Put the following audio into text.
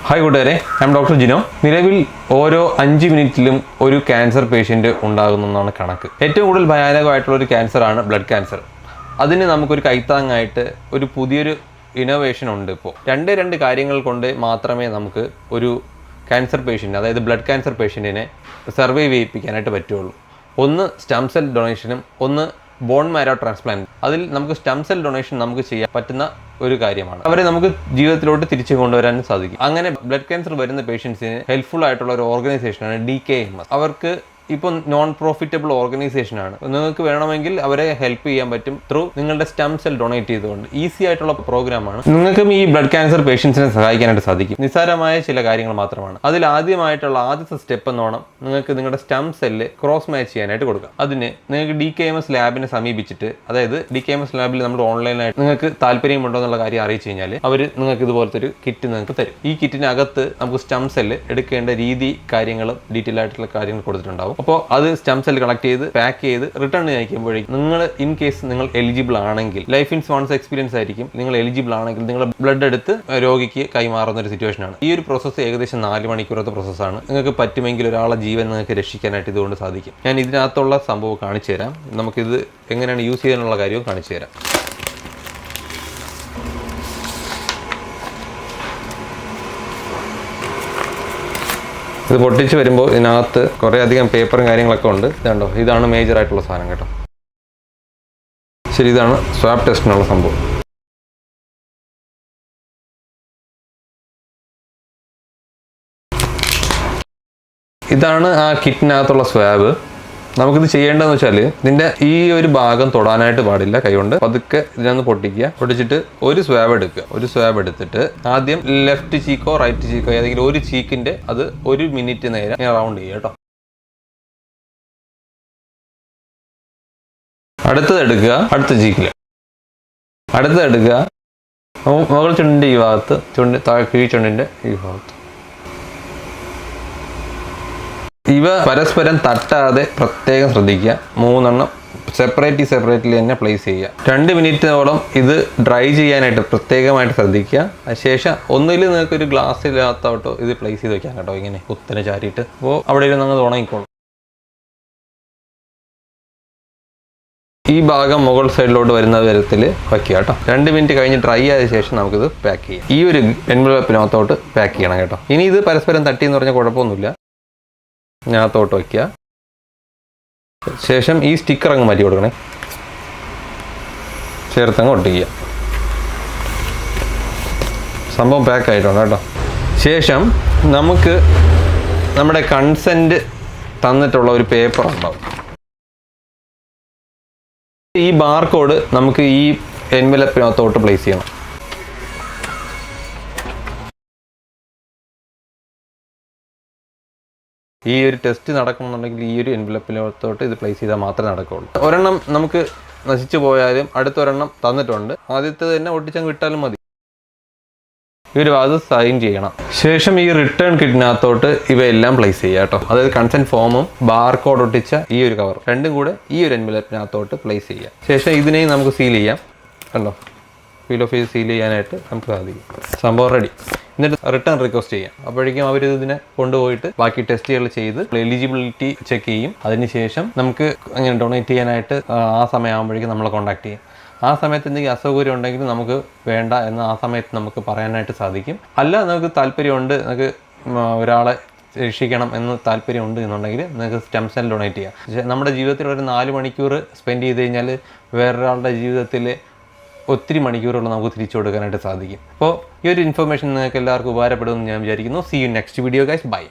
Hi കൂട്ടുകാരെ, I M doctor Jino. നിലവിൽ ഓരോ 5 മിനിറ്റിലും ഒരു ക്യാൻസർ പേഷ്യൻ്റ് ഉണ്ടാകുന്നതാണ് കണക്ക്. ഏറ്റവും കൂടുതൽ ഭയാനകമായിട്ടുള്ള ഒരു ക്യാൻസറാണ് ബ്ലഡ് ക്യാൻസർ. അതിന് നമുക്കൊരു കൈത്താങ്ങായിട്ട് ഒരു പുതിയൊരു ഇന്നോവേഷൻ ഉണ്ട്. ഇപ്പോൾ രണ്ട് കാര്യങ്ങൾ കൊണ്ട് മാത്രമേ നമുക്ക് ഒരു ക്യാൻസർ പേഷ്യൻ്റ്, അതായത് ബ്ലഡ് ക്യാൻസർ പേഷ്യൻറ്റിനെ സർവൈവ് ചെയ്യിപ്പിക്കാനായിട്ട് പറ്റുള്ളൂ. ഒന്ന് സ്റ്റം സെൽ ഡൊണേഷനും ഒന്ന് ബോൺ മാരോ ട്രാൻസ്പ്ലാന്റ്. അതിൽ നമുക്ക് സ്റ്റം സെൽ ഡൊണേഷൻ നമുക്ക് ചെയ്യാൻ പറ്റുന്ന ഒരു കാര്യമാണ്. അവരെ നമുക്ക് ജീവിതത്തിലോട്ട് തിരിച്ചു കൊണ്ടുവരാനും സാധിക്കും. അങ്ങനെ ബ്ലഡ് ക്യാൻസർ വരുന്ന പേഷ്യൻസിന് ഹെൽപ്ഫുൾ ആയിട്ടുള്ള ഒരു ഓർഗനൈസേഷനാണ് DKMS. അവർക്ക് ഇപ്പോൾ നോൺ പ്രോഫിറ്റബിൾ ഓർഗനൈസേഷനാണ്. നിങ്ങൾക്ക് വേണമെങ്കിൽ അവരെ ഹെൽപ്പ് ചെയ്യാൻ പറ്റും ത്രൂ നിങ്ങളുടെ സ്റ്റം സെൽ ഡൊണേറ്റ് ചെയ്തുകൊണ്ട്. ഈസി ആയിട്ടുള്ള പ്രോഗ്രാമാണ്. നിങ്ങൾക്കും ഈ ബ്ലഡ് ക്യാൻസർ പേഷ്യൻസിനെ സഹായിക്കാനായിട്ട് സാധിക്കും. നിസ്സാരമായ ചില കാര്യങ്ങൾ മാത്രമാണ്. അതിൽ ആദ്യത്തെ സ്റ്റെപ്പ് എന്നോണം നിങ്ങൾക്ക് നിങ്ങളുടെ സ്റ്റം സെല്ല് ക്രോസ് മാച്ച് ചെയ്യാനായിട്ട് കൊടുക്കാം. അതിന് നിങ്ങൾക്ക് DKMS ലാബിനെ സമീപിച്ചിട്ട്, അതായത് DKMS ലാബിൽ നമ്മൾ ഓൺലൈനായിട്ട് നിങ്ങൾക്ക് താല്പര്യമുണ്ടോ എന്നുള്ള കാര്യം അറിയിച്ചു കഴിഞ്ഞാൽ അവർ നിങ്ങൾക്ക് ഇതുപോലത്തെ ഒരു കിറ്റ് നിങ്ങൾക്ക് തരും. ഈ കിറ്റിനകത്ത് നമുക്ക് സ്റ്റം സെല്ല് എടുക്കേണ്ട രീതി, കാര്യങ്ങളും ഡീറ്റെയിൽ ആയിട്ടുള്ള കാര്യങ്ങൾ കൊടുത്തിട്ടുണ്ടാവും. അപ്പോൾ അത് സ്റ്റം സെൽ കളക്ട് ചെയ്ത് പാക്ക് ചെയ്ത് റിട്ടേൺ അയക്കുമ്പോഴേക്കും നിങ്ങൾ ഇൻ കേസ് നിങ്ങൾ എലിജിബിൾ ആണെങ്കിൽ, ലൈഫ് ഇൻ വൺസ് എക്സ്പീരിയൻസ് ആയിരിക്കും, നിങ്ങൾ എലിജിബിൾ ആണെങ്കിൽ നിങ്ങൾ ബ്ലഡ് എടുത്ത് രോഗിക്ക് കൈമാറുന്ന ഒരു സിറ്റുവേഷനാണ്. ഈ ഒരു പ്രോസസ്സ് ഏകദേശം 4 മണിക്കൂറത്തെ പ്രോസസ്സാണ്. നിങ്ങൾക്ക് പറ്റുമെങ്കിൽ ഒരാളെ ജീവൻ നിങ്ങൾക്ക് രക്ഷിക്കാനായിട്ട് ഇതുകൊണ്ട് സാധിക്കും. ഞാൻ ഇതിനകത്തുള്ള സംഭവം കാണിച്ചു തരാം. നമുക്കിത് എങ്ങനെയാണ് യൂസ് ചെയ്യാനുള്ള കാര്യവും കാണിച്ചു തരാം. ഇത് പൊട്ടിച്ച് വരുമ്പോൾ ഇതിനകത്ത് കുറേ അധികം പേപ്പറും കാര്യങ്ങളൊക്കെ ഉണ്ട്. ഇതുണ്ടോ, ഇതാണ് മേജർ ആയിട്ടുള്ള സാധനം കേട്ടോ. ശരി, ഇതാണ് സ്വാബ് ടെസ്റ്റിനുള്ള സംഭവം. ഇതാണ് ആ കിറ്റിനകത്തുള്ള സ്വാബ്. നമുക്കിത് ചെയ്യേണ്ടതെന്ന് വെച്ചാൽ ഇതിൻ്റെ ഈ ഒരു ഭാഗം തൊടാനായിട്ട് പാടില്ല. കൈകൊണ്ട് പതുക്കെ ഇതിനൊന്ന് പൊട്ടിച്ചിട്ട് ഒരു സ്വാബ് എടുക്കുക. ഒരു സ്വാബ് എടുത്തിട്ട് ആദ്യം ലെഫ്റ്റ് ചീക്കോ റൈറ്റ് ചീക്കോ ഏതെങ്കിലും ഒരു ചീക്കിൻ്റെ അത് 1 മിനിറ്റ് നേരം റൗണ്ട് ചെയ്യുക കേട്ടോ. അടുത്തത് എടുക്കുക, അടുത്ത ചീക്കിൽ അടുത്തത് എടുക്കുക. മുകൾ ചുണ്ടിൻ്റെ ഈ ഭാഗത്ത്, കീഴ് ചുണ്ടിൻ്റെ ഈ ഭാഗത്ത്. ഇവ പരസ്പരം തട്ടാതെ പ്രത്യേകം ശ്രദ്ധിക്കുക. 3 എണ്ണം സെപ്പറേറ്റ്ലി തന്നെ പ്ലേസ് ചെയ്യുക. 2 മിനിറ്റോളം ഇത് ഡ്രൈ ചെയ്യാനായിട്ട് പ്രത്യേകമായിട്ട് ശ്രദ്ധിക്കുക. അതിനുശേഷം ഒന്നിൽ നിങ്ങൾക്കൊരു ഗ്ലാസ്സിനകത്തോട്ടോ ഇത് പ്ലേസ് ചെയ്ത് വെക്കാം കേട്ടോ. ഇങ്ങനെ കുത്തനെ ചാരിയിട്ട്. അപ്പോൾ അവിടെ ഇരുന്ന് നിങ്ങൾ ഉണങ്ങിക്കോളും. ഈ ഭാഗം മുകൾ സൈഡിലോട്ട് വരുന്ന തരത്തിൽ വയ്ക്കുക കേട്ടോ. 2 മിനിറ്റ് കഴിഞ്ഞ് ഡ്രൈ ആയ ശേഷം നമുക്കിത് പാക്ക് ചെയ്യാം. ഈ ഒരു എൻവലപ്പിനകത്തോട്ട് പാക്ക് ചെയ്യണം കേട്ടോ. ഇനി ഇത് പരസ്പരം തട്ടി എന്ന് പറഞ്ഞാൽ കുഴപ്പമൊന്നുമില്ല. ഇതിനകത്തോട്ട് വയ്ക്കുക. ശേഷം ഈ സ്റ്റിക്കർ അങ്ങ് മാറ്റി കൊടുക്കണേ. ചേർത്തങ്ങ് ഒട്ടിക്കുക. സംഭവം പാക്ക് ആയിട്ടുണ്ട് കേട്ടോ. ശേഷം നമുക്ക് നമ്മുടെ കൺസെൻറ്റ് തന്നിട്ടുള്ള ഒരു പേപ്പർ ഉണ്ടാവും. ഈ ബാർകോഡ് നമുക്ക് ഈ എൻവലപ്പിനകത്തോട്ട് പ്ലേസ് ചെയ്യണം. ഈ ഒരു ടെസ്റ്റ് നടക്കണമെന്നുണ്ടെങ്കിൽ ഈ ഒരു എൻവലപ്പിനകത്തോട്ട് ഇത് പ്ലേസ് ചെയ്താൽ മാത്രമേ നടക്കുകയുള്ളൂ. ഒരെണ്ണം നമുക്ക് നശിച്ചു പോയാലും അടുത്തൊരെണ്ണം തന്നിട്ടുണ്ട്. ആദ്യത്തെ തന്നെ ഒട്ടിച്ചങ്ങ് വിട്ടാലും മതി. ഈ ഒരു അത് സൈൻ ചെയ്യണം. ശേഷം ഈ റിട്ടേൺ കിറ്റിനകത്തോട്ട് ഇവയെല്ലാം പ്ലേസ് ചെയ്യുക കേട്ടോ. അതായത് കൺസെൻറ്റ് ഫോമും ബാർകോഡ് ഒട്ടിച്ച ഈ ഒരു കവർ രണ്ടും കൂടെ ഈ ഒരു എൻവലപ്പിനകത്തോട്ട് പ്ലേസ് ചെയ്യുക. ശേഷം ഇതിനെയും നമുക്ക് സീൽ ചെയ്യാം. കണ്ടോ, ഫീൽ ഓഫ് ചെയ്ത് സീൽ ചെയ്യാനായിട്ട് നമുക്ക് സാധിക്കും. സംഭവം റെഡി. എന്നിട്ട് റിട്ടേൺ റിക്വസ്റ്റ് ചെയ്യാം. അപ്പോഴേക്കും അവർ ഇതിനെ കൊണ്ടുപോയിട്ട് ബാക്കി ടെസ്റ്റുകൾ ചെയ്ത് എലിജിബിലിറ്റി ചെക്ക് ചെയ്യും. അതിനുശേഷം നമുക്ക് അങ്ങനെ ഡൊണേറ്റ് ചെയ്യാനായിട്ട് ആ സമയമാകുമ്പോഴേക്കും നമ്മളെ കോൺടാക്ട് ചെയ്യും. ആ സമയത്ത് എന്തെങ്കിലും അസൗകര്യം ഉണ്ടെങ്കിൽ നമുക്ക് വേണ്ട എന്ന് ആ സമയത്ത് നമുക്ക് പറയാനായിട്ട് സാധിക്കും. അല്ല, നമുക്ക് താല്പര്യമുണ്ട്, നമുക്ക് ഒരാളെ രക്ഷിക്കണം എന്ന് താല്പര്യമുണ്ട് എന്നുണ്ടെങ്കിൽ നിങ്ങൾക്ക് സ്റ്റം സെൽ ഡൊണേറ്റ് ചെയ്യാം. പക്ഷേ നമ്മുടെ ജീവിതത്തിൽ ഒരു 4 മണിക്കൂർ സ്പെൻഡ് ചെയ്ത് കഴിഞ്ഞാൽ വേറൊരാളുടെ ജീവിതത്തിൽ ഒത്തിരി മണിക്കൂറുകൾ നമുക്ക് തിരിച്ചു കൊടുക്കാനായിട്ട് സാധിക്കും. അപ്പോൾ ഈ ഒരു ഇൻഫർമേഷൻ നിങ്ങൾക്ക് എല്ലാവർക്കും ഉപകാരപ്പെടുമെന്ന് ഞാൻ വിചാരിക്കുന്നു. See you next video guys. By.